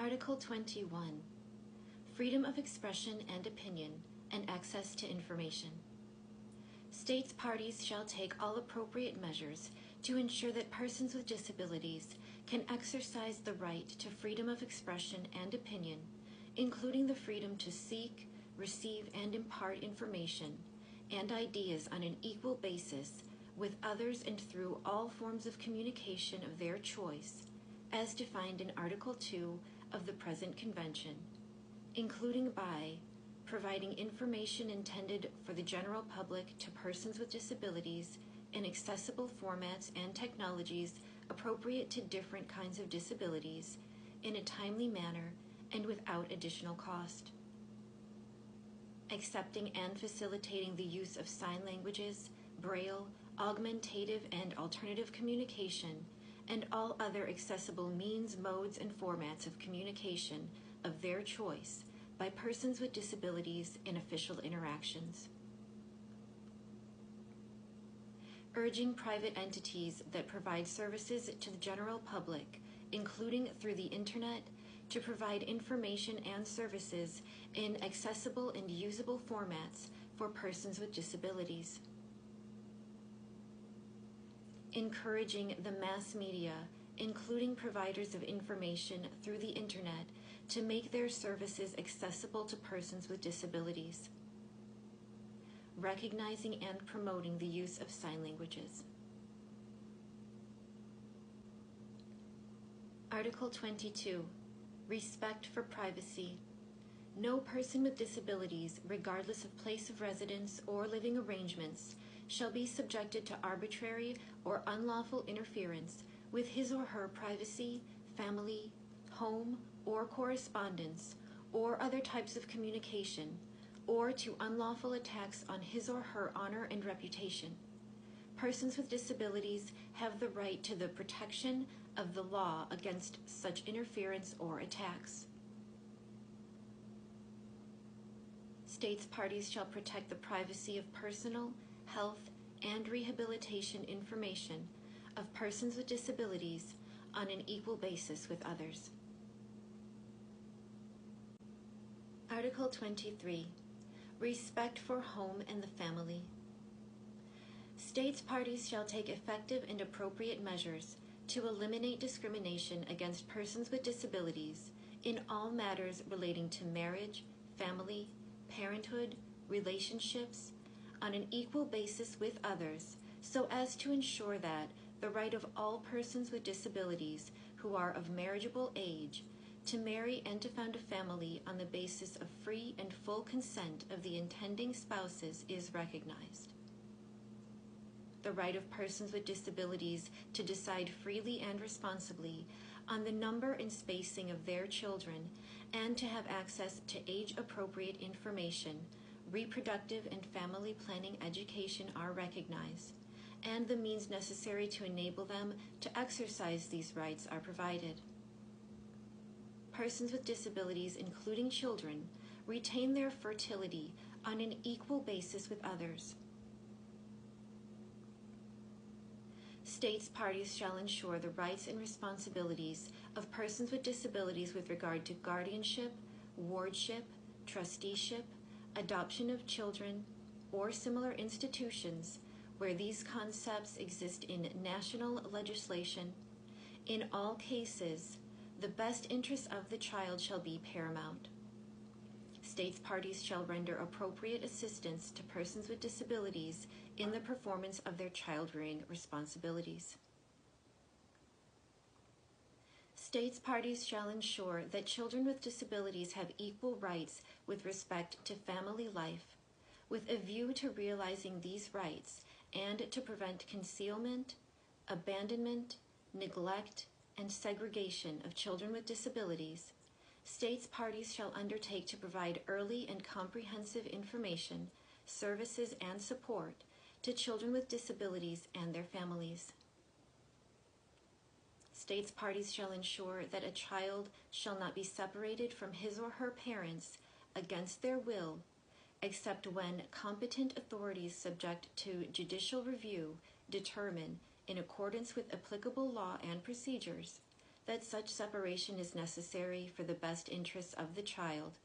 Article 21. Freedom of expression and opinion and access to information. States parties shall take all appropriate measures to ensure that persons with disabilities can exercise the right to freedom of expression and opinion, including the freedom to seek, receive, and impart information and ideas on an equal basis with others and through all forms of communication of their choice, as defined in Article 2 of the present Convention, including by providing information intended for the general public to persons with disabilities in accessible formats and technologies appropriate to different kinds of disabilities in a timely manner and without additional cost. Accepting and facilitating the use of sign languages, braille, augmentative and alternative communication, and all other accessible means, modes, and formats of communication of their choice by persons with disabilities in official interactions. Urging private entities that provide services to the general public, including through the Internet, to provide information and services in accessible and usable formats for persons with disabilities. Encouraging the mass media, including providers of information through the Internet, to make their services accessible to persons with disabilities. Recognizing and promoting the use of sign languages. Article 22. Respect for privacy. No person with disabilities, regardless of place of residence or living arrangements, shall be subjected to arbitrary or unlawful interference with his or her privacy, family, home, or correspondence, or other types of communication, or to unlawful attacks on his or her honor and reputation. Persons with disabilities have the right to the protection of the law against such interference or attacks. States parties shall protect the privacy of personal, health, and rehabilitation information of persons with disabilities on an equal basis with others. Article 23. Respect for home and the family. States parties shall take effective and appropriate measures to eliminate discrimination against persons with disabilities in all matters relating to marriage, family, parenthood, relationships, on an equal basis with others, so as to ensure that the right of all persons with disabilities who are of marriageable age to marry and to found a family on the basis of free and full consent of the intending spouses is recognized. The right of persons with disabilities to decide freely and responsibly on the number and spacing of their children and to have access to age-appropriate information, reproductive and family planning education are recognized, and the means necessary to enable them to exercise these rights are provided. Persons with disabilities, including children, retain their fertility on an equal basis with others. States parties shall ensure the rights and responsibilities of persons with disabilities with regard to guardianship, wardship, trusteeship, adoption of children, or similar institutions where these concepts exist in national legislation. In all cases, the best interests of the child shall be paramount. States parties shall render appropriate assistance to persons with disabilities in the performance of their child-rearing responsibilities. States parties shall ensure that children with disabilities have equal rights with respect to family life, with a view to realizing these rights and to prevent concealment, abandonment, neglect, and segregation of children with disabilities. States parties shall undertake to provide early and comprehensive information, services, and support to children with disabilities and their families. States parties shall ensure that a child shall not be separated from his or her parents against their will, except when competent authorities subject to judicial review determine, in accordance with applicable law and procedures, that such separation is necessary for the best interests of the child,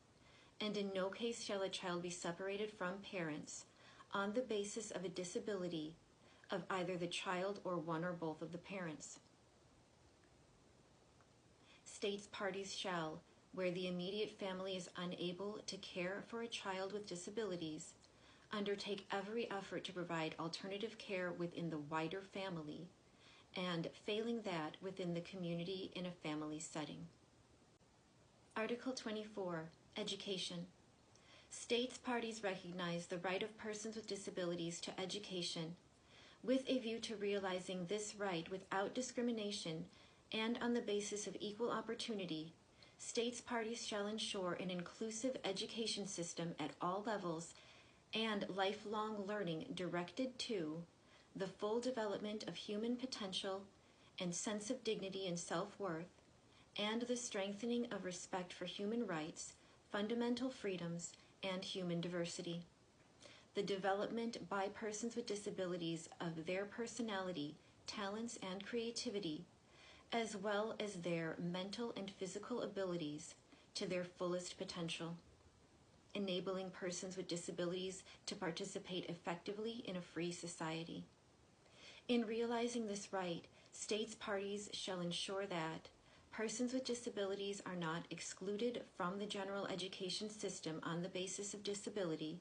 and in no case shall a child be separated from parents on the basis of a disability of either the child or one or both of the parents. States parties shall, where the immediate family is unable to care for a child with disabilities, undertake every effort to provide alternative care within the wider family, and, failing that, within the community in a family setting. Article 24, Education. States parties recognize the right of persons with disabilities to education, with a view to realizing this right without discrimination and on the basis of equal opportunity. States parties shall ensure an inclusive education system at all levels and lifelong learning directed to the full development of human potential and sense of dignity and self-worth, and the strengthening of respect for human rights, fundamental freedoms, and human diversity. The development by persons with disabilities of their personality, talents, and creativity, as well as their mental and physical abilities to their fullest potential, enabling persons with disabilities to participate effectively in a free society. In realizing this right, states parties shall ensure that persons with disabilities are not excluded from the general education system on the basis of disability,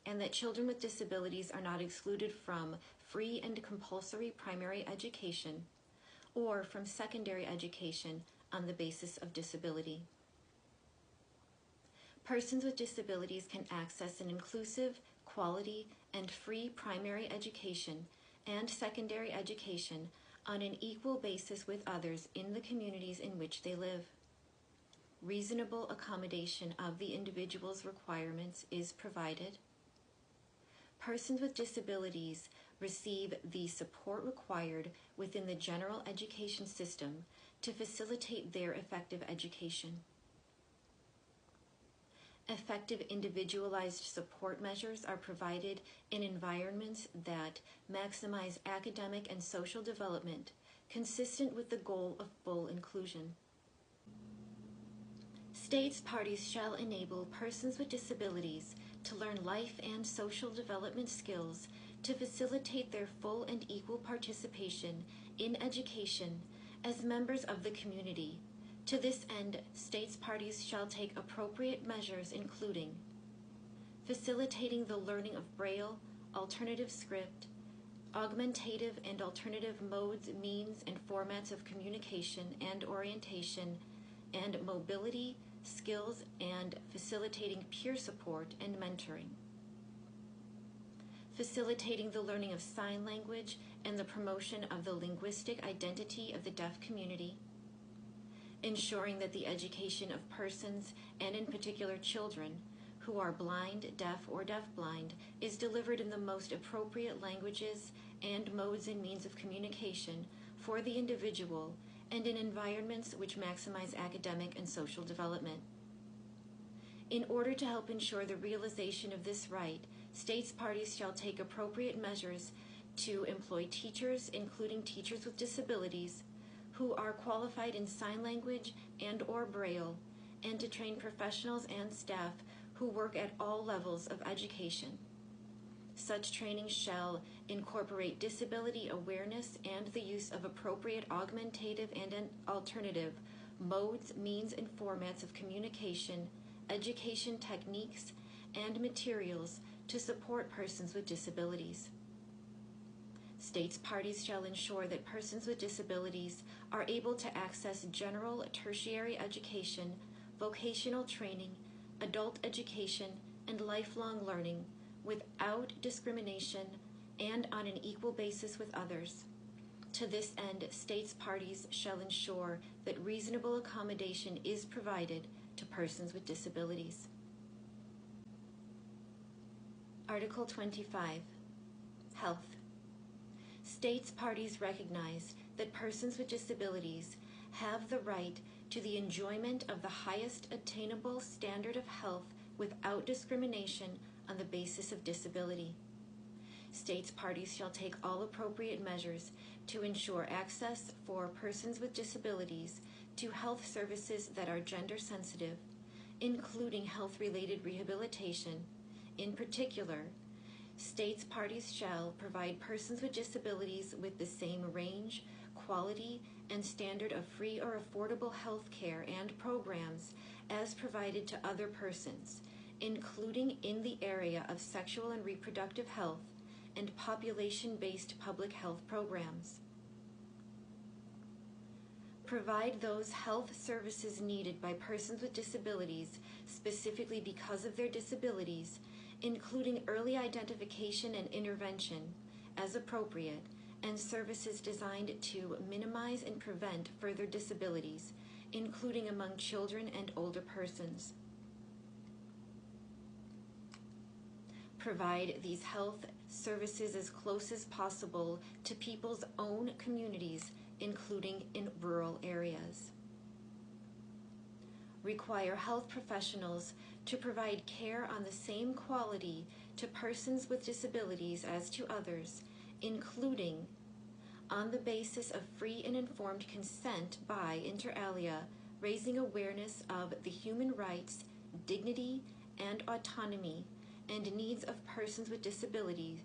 and that children with disabilities are not excluded from free and compulsory primary education or from secondary education on the basis of disability. Persons with disabilities can access an inclusive, quality, and free primary education and secondary education on an equal basis with others in the communities in which they live. Reasonable accommodation of the individual's requirements is provided. Persons with disabilities receive the support required within the general education system to facilitate their effective education. Effective individualized support measures are provided in environments that maximize academic and social development consistent with the goal of full inclusion. States parties shall enable persons with disabilities to learn life and social development skills to facilitate their full and equal participation in education as members of the community. To this end, states parties shall take appropriate measures including facilitating the learning of Braille, alternative script, augmentative and alternative modes, means, and formats of communication and orientation, and mobility, skills, and facilitating peer support and mentoring. Facilitating the learning of sign language and the promotion of the linguistic identity of the deaf community. Ensuring that the education of persons, and in particular children, who are blind, deaf, or deafblind, is delivered in the most appropriate languages and modes and means of communication for the individual and in environments which maximize academic and social development. In order to help ensure the realization of this right, states parties shall take appropriate measures to employ teachers, including teachers with disabilities, who are qualified in sign language and or Braille, and to train professionals and staff who work at all levels of education. Such training shall incorporate disability awareness and the use of appropriate augmentative and alternative modes, means, and formats of communication, education techniques, and materials to support persons with disabilities. States parties shall ensure that persons with disabilities are able to access general tertiary education, vocational training, adult education, and lifelong learning without discrimination and on an equal basis with others. To this end, states parties shall ensure that reasonable accommodation is provided to persons with disabilities. Article 25, Health. States parties recognize that persons with disabilities have the right to the enjoyment of the highest attainable standard of health without discrimination on the basis of disability. States parties shall take all appropriate measures to ensure access for persons with disabilities to health services that are gender sensitive, including health-related rehabilitation. In particular, states parties shall provide persons with disabilities with the same range, quality, and standard of free or affordable health care and programs as provided to other persons, including in the area of sexual and reproductive health and population-based public health programs. Provide those health services needed by persons with disabilities, specifically because of their disabilities, including early identification and intervention, as appropriate, and services designed to minimize and prevent further disabilities, including among children and older persons. Provide these health services as close as possible to people's own communities, including in rural areas. Require health professionals to provide care on the same quality to persons with disabilities as to others, including on the basis of free and informed consent by, inter alia, raising awareness of the human rights, dignity, and autonomy and needs of persons with disabilities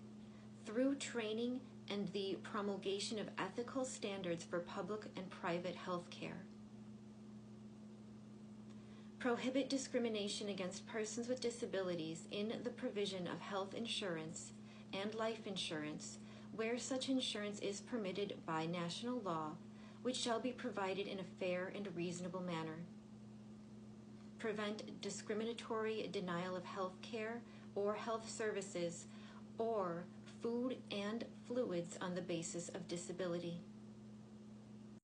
through training and the promulgation of ethical standards for public and private health care. Prohibit discrimination against persons with disabilities in the provision of health insurance and life insurance where such insurance is permitted by national law, which shall be provided in a fair and reasonable manner. Prevent discriminatory denial of health care or health services or food and fluids on the basis of disability.